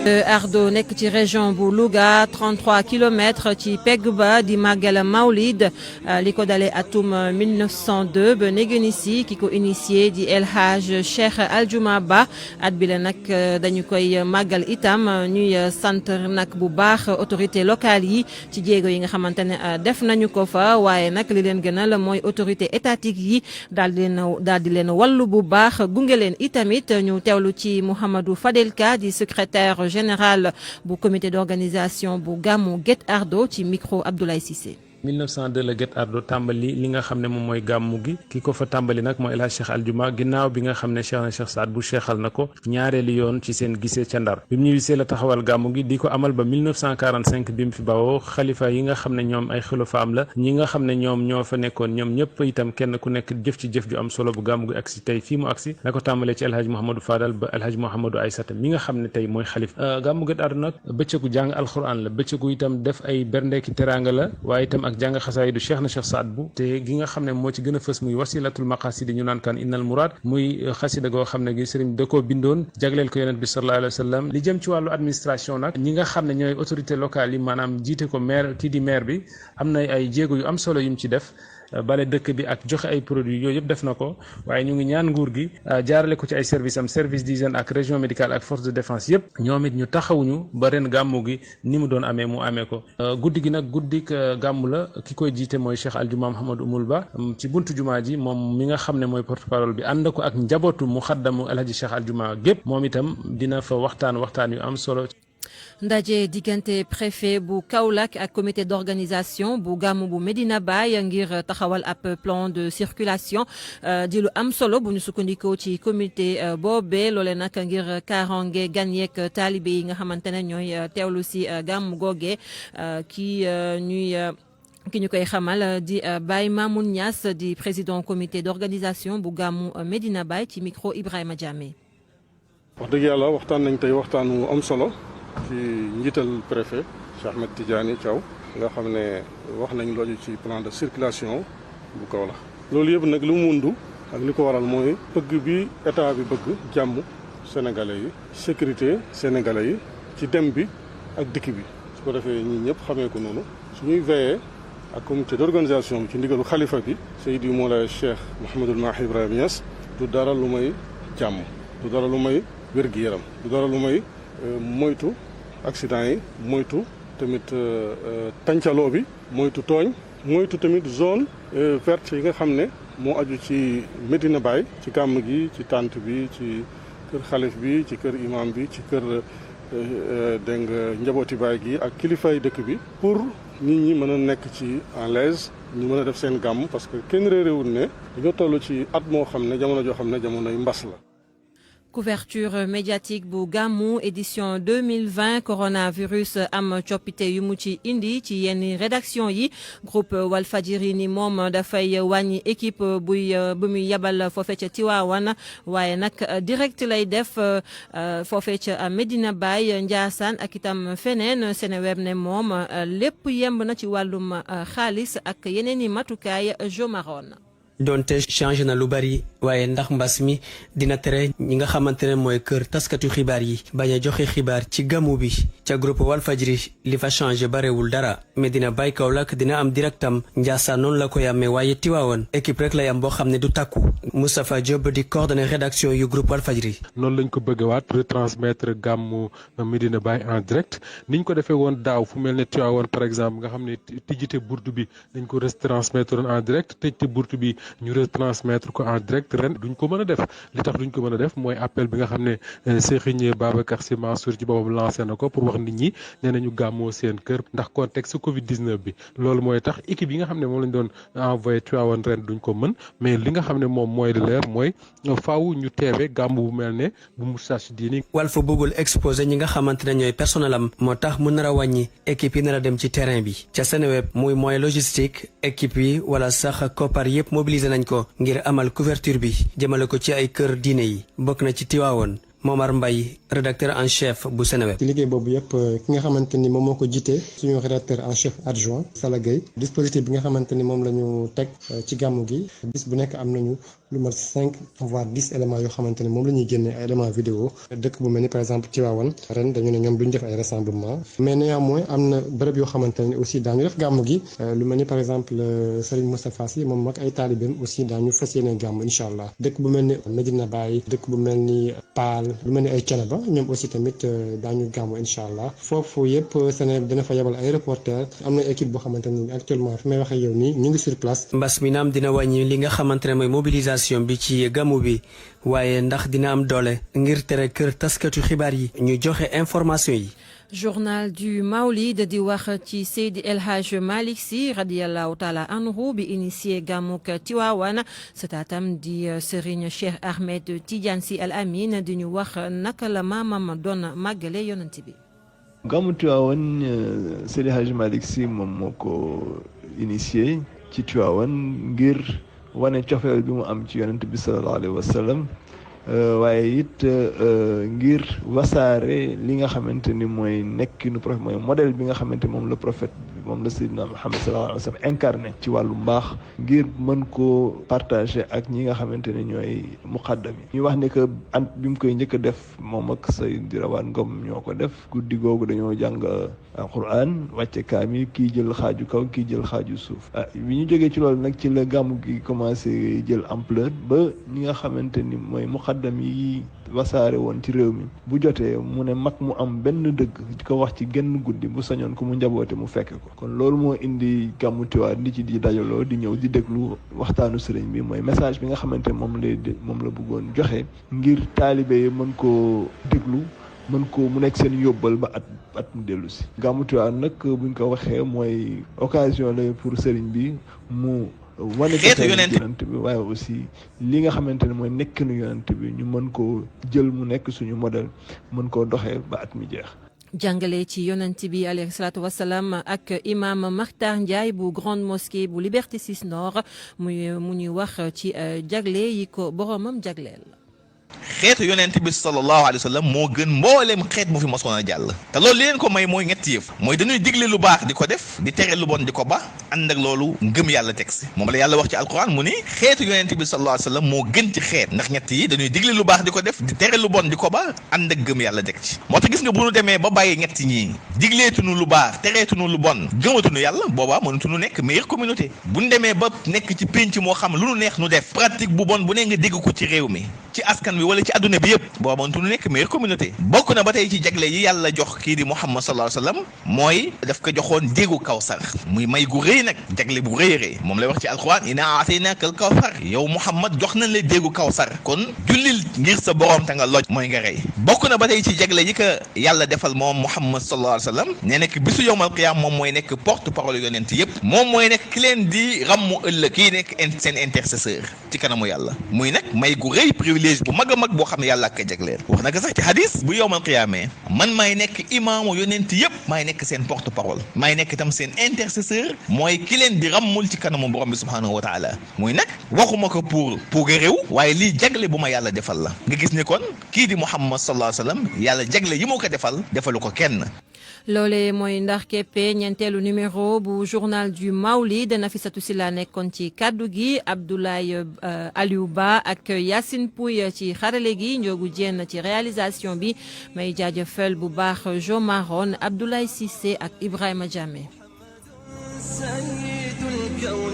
Ardo nekk ci région bu Louga 33 kilomètres ci pegg ba di màggal Mawlid li ko dalee atum 1902 ba negeni si ki ko initié di El Hadj Cheikh Aljuma Ba at bi la nag dañu koy màggal itam ñuy sant nag bu baax autorité locale yi ci jéego yi nga xamante ne def nañu ko fa waaye nag li leen gënal mooy autorité étatique yi daal di leen wallu bu baax gunge leen itamit ñu teewlu ci Mouhamadou Fadel Ka di secrétaire général bu comité d'organisation bu gàmmu Guet Ardo ci micro Abdoulaye Cissé. 1902 la Guet Ardo tàmbali li nga xam ne moom mooy gàmmu gi ki ko fa tàmbali nag mooy El Hadj Cheikh Aljuma ginnaaw bi nga xam ne Cheikh Saad bu cheikhal na ko ñaareelu yoon ci seen gisee ca Ndar bi mu ñibbisee la taxawal gàmmu gi di ko amal ba 1945 bi mu fi bawoo xalifa yi nga xam ne ñoom ay xulafaam la ñi nga xam ne ñoom ñoo fa nekkoon ñoom ñëpp itam kenn ku nekk jëf ci jëf ju am solo bu gàmmu gi agsi tey fii mu agsi la ko tàmbalee ci El Hadj Mouhamadou Fadal ba El Hadj Mouhamadou Aysata mi nga xam ne tey mooy xalif gàmmu Guet Ardo nag bëccëgu jàng alxuraan la bëccëgu itam def ay berndeeki teraanga la waaye itam ak jàng xasaayidu Cheikh na Cheikh Saad bu te gi nga xam ne moo ci gën a fës muy wasilatul maqasidi ñu naan kan innal murad muy xasida goo xam ne gi sëriñ da koo bindoon jagleel ko yonent bi sallallahu alayhi wa sallam li jëm ci wàllu administration nag ñi nga xam ne ñooy autorité locale yi maanaam jiite ko maire kii di maire bi am na ay jéego yu am solo yu mu ci def bale dëkk bi ak joxe ay produits yooyu yëpp def na ko waaye ñu ngi ñaan nguur gi jaarale ko ci ay service am service d'hygiène ak région médicale ak force de défense yëpp ñoom it ñu taxawuñu ba ren gàmmu gi ni mu doon amee mu amee ko guddi gi nag guddik gàmmu la ki koy jiite mooy Cheikh Aljuma Mouhamadou Oumoul Ba ci buntu jumaa ji moom mi nga xam ne mooy porte parole bi ànd ko ak njabootu mu xaddamu El Hadji Cheikh Aljuma gépp moom itam dina fa waxtaan yu am solo. ndaje diggante préfet bu Kaolack ak comité d'organisation bu gàmmu bu Medina Baye ngir taxawal ab plan de circulation di lu am solo bu ñu sukkandikoo ci comité boobee loole nag ngir kaaraange gan yeeg taalibe yi nga xamante ne ñooy teewlu si gàmmu googe ki ñu koy xamal di Baye Mamoun Niass di président comité d'organisation bu gàmmu Medina Baye ci micro Ibrahima Diamé. wax dëgg yàlla waxtaan nañ tey waxtaan wu am solo. ci njiital préfet Cheikh Ahmed Tidiane Thiaw nga xam ne wax nañ loolu ci plan de circulation bu Kaolack loolu yëpp nag lu mu wundu ak li ko waral mooy bëgg bi état bi bëgg jàmm sénégalais yi sécurité sénégalais yi ci dem bi ak dikk bi su ko defee ñi ñëpp xamee ko noonu suñuy veillé ak comité d'organisation bi ci ndigalu xalifa bi Seydi Moulay Cheikh Mouhamadul Mahi Ibrahima Niass du dara lu may jàmm du dara lu may wér-gi-yaram du dara lu may moytu accident yi moytu tamit tàncaloo bi moytu tooñ moytu tamit zone verte yi nga xam ne moo aju ci Medina Baye ci gàmm gi ci tànt bi ci kër xalif bi ci kër imam bi ci kër dégg nga njabooti baay gi ak kilifay dëkk bi pour nit ñi mën a nekk ci en l'aise ñu mën a def seen gàmm parce que kenn réeréwul ne dañoo toll ci at moo xam ne jamono joo xam ne jamonoy mbas la. Couverture médiatique bu gàmmu édition 2020 coronavirus am coppite yu mu ci indi ci yenn rédaction yi groupe Walfadjri ni moom dafay wàññi équipe bu muy yabal foofee ca Tiwaawan waaye nag direct lay def foofee ca Medina Baye Ndiassane ak itam feneen Seneweb ne moom lépp yemb na ci wàllum xaalis ak yeneen i matukaay jomaron donte changé na lu bari waaye ndax mbas mi dina tere ñi nga xamante ne mooy kër taskatu xibaar yi bañ a joxe xibaar ci gàmmu bi ca groupe Walfadjri li fa changé barewul dara Medina Baye Kaolack dina am directam Ndiassane noonu la koy amee waaye Tiwaawan équipe rek lay am boo xam ne du takku Moustapha Diop di coordonné rédaction yu groupe Walfadjri. noonu lañ ko bëggewaat retransmettre gàmmu Medina Baye en direct niñ ko defee woon daaw fu mel ne Tiwaawan par exemple nga xam ne tijjite burtu bi dañ ko retransmettre en direct tëjte burtu bi ñu retransmettre ko en direct ren duñ ko mën a def li tax duñ ko mën a def mooy appel bi nga xam ne Serigne Babacar Sy Mansour ci boppam lancé na ko pour wax nit ñi nee nañu gàmmoo seen kër ndax contexte Covid 19 bi loolu mooy tax équipe yi nga xam ne moom lañ doon envoyé Tivaouane ren duñ ko mën mais li nga xam ne moom mooy leer mooy faaw ñu teewe gàmm bu mel ne bu Moustarchidine. Walf bëggul exposé ñi nga xamante ne ñooy personnel am moo tax mu nar a wàññi équipe yi nar a dem ci terrain bi ca Seneweb muy moyen logistique équipe yi wala sax koppar yëpp mobilisé nañ ko ngir amal couverture bi jëmale ko ci ay kër diine yi bokk na ci Tivaouane Momar Mbaye rédacteur en chef bu Seneweb. ci liggéey boobu yëpp ki nga xamante ni moom moo ko jiite suñu rédacteur en chef adjoint Sala Gueye dispositif bi nga xamante ni moom la ñu teg ci gàmmu gi bis bu nekk am nañu lu mat 5 voire 10 éléments yoo xamante ne moom la ñuy génne ay éléments vidéo dëkk bu mel ni par exemple Tivaouane ren dañu ne ñoom duñ def ay rassemblement mais néanmoins am na bërëb yoo xamante ne aussi daañu def gàmm gi lu mel ni par exemple Serigne Moustapha Sy moom mag ay taalibeem aussi daañu fas yéene gàmm incha allah dëkk bu mel ni Medina Baye dëkk bu mel ni Paal lu mel ni ay Thiénaba ñoom aussi tamit daañu gàmm incha allah foofu yëpp Sénégal dina fa yebal ay reporter am na équipe boo xamante ni actuellement fi may waxee yow nii ñu ngi sur place. mbas mi naam dina wàññi li nga xamante ne mooy mobilisation bi ci gàmmu bi waaye ndax dina am doole ngir tere kër taskatu xibaar yi ñu joxe information yi. journal du Mawlid di wax ci Seydi El Hadj Malick Sy radiyallahu taala anhu bi initié gàmmuk Tiwaawan sëtaatam di Serigne Cheikh Ahmed Tidiane Sy Al Amin di ñu wax naka la maamam doon màggale yonent bi. gàmmu Tiwaawan Seydi El Hadj Malick Sy moom moo ko initié ci Tiwaawan ngir wane cofeel bi mu am ci yonent bi sallallahu alayhi wa sallam waaye it ngir wasaare li nga xamante ni mooy nekkinu prophète mooy modèle bi nga xamante moom la prophète moom la Seydina Muhammad sallallahu alayhi wa sallam incarné ci wàllu mbaax ngir mën koo partager ak ñi nga xamante ne ñooy muqaddam yi. ñuy wax ne que at bi mu koy njëkk a def moom ak Seydi Rawaan Ngom ñoo ko def guddi googu dañoo jàng alquran wàcce kaamil kii jël xaaju kaw kii jël xaaju suuf. bi ñu jógee ci loolu nag ci la gàmmu gi commencé jël ampleur ba ñi nga xamante ni mooy muqaddam yi wasaare woon ci réew mi bu jotee mu ne mag mu am benn dëgg di ko wax ci genn guddi bu sañoon ko mu njaboote mu fekk ko kon loolu moo indi gàmmu Tiwaawan di ci di dajaloo di ñëw di déglu waxtaanu sëriñ bi mooy message bi nga xamante moom la bëggoon joxe ngir taalibe yi mën koo déglu mën ko mu nekk seen yóbbal ba at mu dellu si. gàmmu Tiwaawan nag buñ ko waxee mooy occasion la pour sëriñ bi mu wane xeetu yonent bi waaye aussi li nga xamante ne mooy nekkinu yonent bi ñu mën koo jël mu nekk suñu modèle mën koo doxee ba at mi jeex. jàngale ci yonent bi alayhi salaatu wasalaam ak imam Makhtar Ndiaye bu grande mosquée bu Liberté 6 Nord mu ñuy wax ci jagle yi ko boromam jagleel. xeetu yonent bi sallallahu alayhi wa sallam moo gën mbooleem xeet mu fi mosoon a jàll te loolu li leen ko may mooy ñetti yëf mooy dañuy digle lu baax di ko def di tere lu bon di ko ba ànd ak loolu ngëm yàlla teg si moom la yàlla wax ci alquran mu ni xeetu yonent bi sallallahu alayhi wa sallam moo gën ci xeet ndax ñett yi dañuy digle lu baax di ko def di tere lu bon di ko ba ànd ak ngëm yàlla teg ci moo tax gis nga bu ñu demee ba bàyyi ñetti ñii digleetunu lu baax tereetunu lu bon gëmatunu yàlla boobaa mënatunu nekk meilleure communauté bu ñu demee ba nekk ci pénc moo xam lu nu neex nu def pratique bu bon bu ne nga dégg ko ci réew mi ci askan wi wala ci adduna bi yëpp boo mëntu nekk meilleure communauté bokk na ba tey ci jagle yi yàlla jox kii di Muhammad sallallahu alayhi wa sallam mooy daf ko joxoon déggu kawsar muy may gu rëy nag jagle bu rëy rëy moom lay wax ci alquran inna aataynaka al kawsar yow Muhammad jox nañ la déggu kawsar kon jullil ngir sa borom te nga loj mooy nga rëy bokk na ba tey ci jagle yi ko yàlla defal moom Muhammad sallallahu alayhi wa sallam nee nekk bisu yawmal qiyaam moom mooy nekk porte parole yonent yëpp moom mooy nekk ki leen di rammu ëllëg kii nekk seen intercesseur ci kanamu yàlla muy nag may gu rëy privilège bu mag a mag boo xam ne yàlla ak jagleel wax na ko sax ci hadis bu yowmal qiyaamee man maay nekk imaamu yonent yëpp maay nekk seen porte parole maay nekk itam seen intercesseur mooy ki leen di rammul ci kanamu borom bi subhaanahu wa taala muy nag waxuma ko pour réew waaye lii jagle bu ma yàlla defal la nga gis ni kon kii di Muhammad sallallahu alayhi wa sallam yàlla jagle yi moo ko defal defalu ko kenn. loole mooy ndax keppe ñeenteelu numéro bu journal du Mawlid Nafissatou Sylla nekkoon ci kaddu gi Abdoulaye Aliou Ba ak Yacine Pouy ci xarale gi Ndiogu Diène ci réalisation bi may jaajëfal bu baax Jo Maron Abdoulaye Cissé ak Ibrahima Diamé.